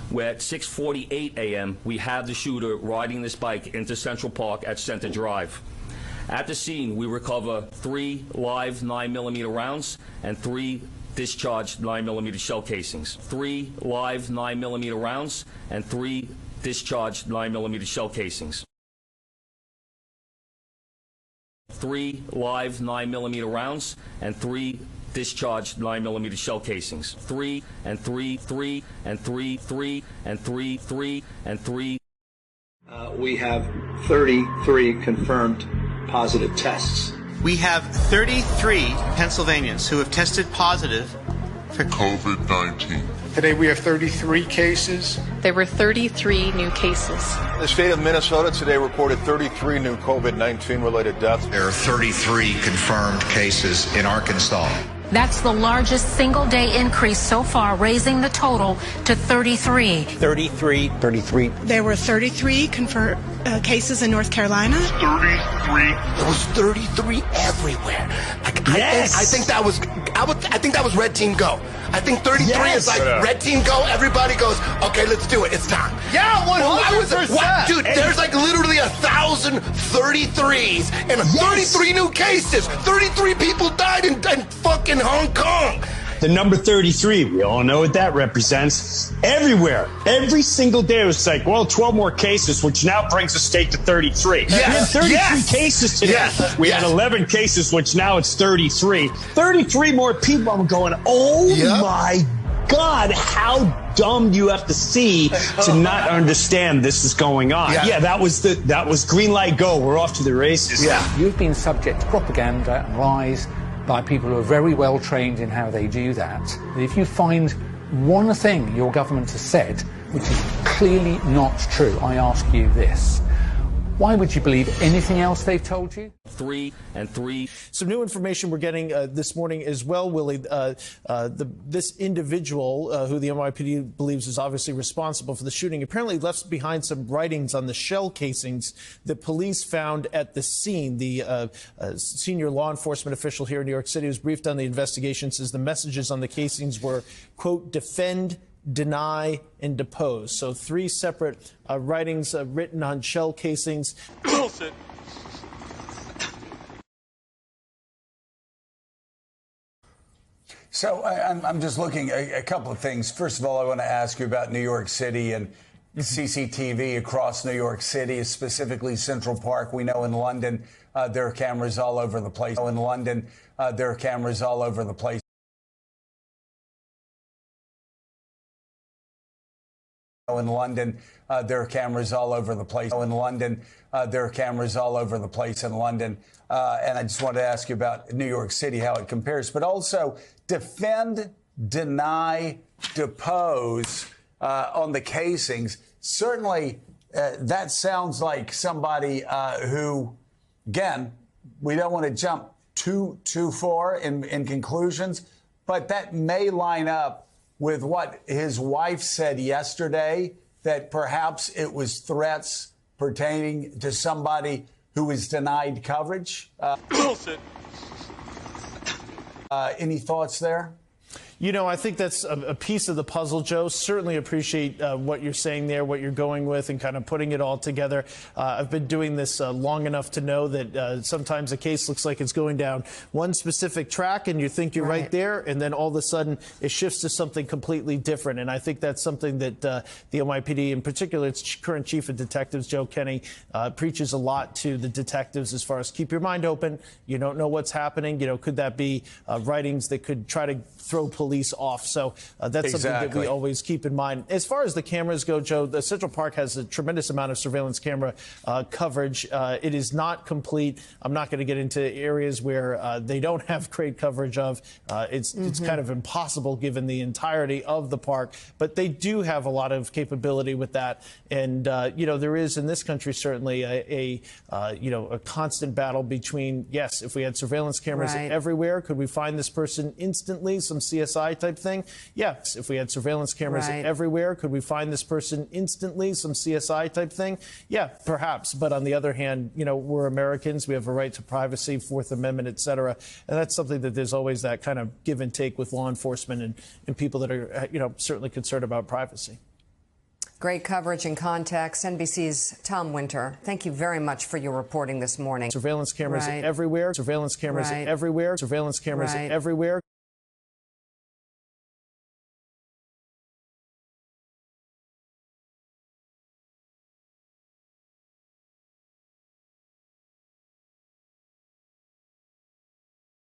where at 6:48 a.m. we have the shooter riding this bike into Central Park at Center Drive. At the scene, we recover 3 live 9mm rounds and 3 discharged 9mm shell casings. 3 live 9mm rounds and 3 discharged 9mm shell casings. 3 live 9mm rounds and 3 discharged 9mm shell casings. 3 and 3, 3 and 3, 3 and 3, 3 and 3. We have 33 confirmed positive tests. We have 33 Pennsylvanians who have tested positive for COVID-19. Today we have 33 cases. There were 33 new cases. The state of Minnesota today reported 33 new COVID-19 related deaths. There are 33 confirmed cases in Arkansas. That's the largest single-day increase so far, raising the total to 33. 33. There were 33 confirmed cases in North Carolina. 33. There was 33 everywhere. Yes. I think that was Red Team Go. I think 33 is like Red Team Go. Everybody goes, okay, let's do it. It's time. Yeah, 100%. Dude, there's like literally 1,000 33s and 33 new cases. 33 people died in fucking Hong Kong. The number 33, we all know what that represents. Everywhere, every single day, it was like, well, 12 more cases, which now brings the state to 33. Yes. We had 33 cases today. Yes. We had 11 cases, which now it's 33. 33 more people. I'm going, oh my God, how dumb do you have to see to not understand this is going on? Yeah, that was green light go. We're off to the races. Yeah. You've been subject to propaganda and lies by people who are very well trained in how they do that. If you find one thing your government has said which is clearly not true, I ask you this. Why would you believe anything else they've told you? 3 and 3. Some new information we're getting this morning as well, Willie. This individual who the NYPD believes is obviously responsible for the shooting apparently left behind some writings on the shell casings that police found at the scene. The senior law enforcement official here in New York City was briefed on the investigation, says the messages on the casings were, quote, defend, deny, and depose. So 3 separate writings written on shell casings. Wilson. So I'm just looking at a couple of things. First of all, I want to ask you about New York City and CCTV across New York City, specifically Central Park. We know in London there are cameras all over the place. In London there are cameras all over the place. In London, there are cameras all over the place. In London, there are cameras all over the place in London. And I just wanted to ask you about New York City, how it compares, but also defend, deny, depose on the casings. Certainly, that sounds like somebody who, again, we don't want to jump too far in conclusions, but that may line up with what his wife said yesterday, that perhaps it was threats pertaining to somebody who was denied coverage. Wilson. Any thoughts there? You know, I think that's a piece of the puzzle, Joe. Certainly appreciate what you're saying there, what you're going with, and kind of putting it all together. I've been doing this long enough to know that sometimes a case looks like it's going down one specific track, and you think you're right there, and then all of a sudden it shifts to something completely different. And I think that's something that the NYPD, in particular its current chief of detectives, Joe Kenny, preaches a lot to the detectives as far as keep your mind open. You don't know what's happening. You know, could that be writings that could try to throw police off? So that's something that we always keep in mind. As far as the cameras go, Joe, the Central Park has a tremendous amount of surveillance camera coverage. It is not complete. I'm not going to get into areas where they don't have great coverage of. It's kind of impossible given the entirety of the park, but they do have a lot of capability with that. And, you know, there is in this country certainly a constant battle between, yes, if we had surveillance cameras everywhere, could we find this person instantly? Some CSI type thing? Yes. If we had surveillance cameras everywhere, could we find this person instantly? Some CSI type thing? Yeah, perhaps. But on the other hand, you know, we're Americans. We have a right to privacy, Fourth Amendment, et cetera. And that's something that there's always that kind of give and take with law enforcement and people that are, you know, certainly concerned about privacy. Great coverage and context. NBC's Tom Winter, thank you very much for your reporting this morning. Surveillance cameras everywhere. Surveillance cameras everywhere. Surveillance cameras everywhere.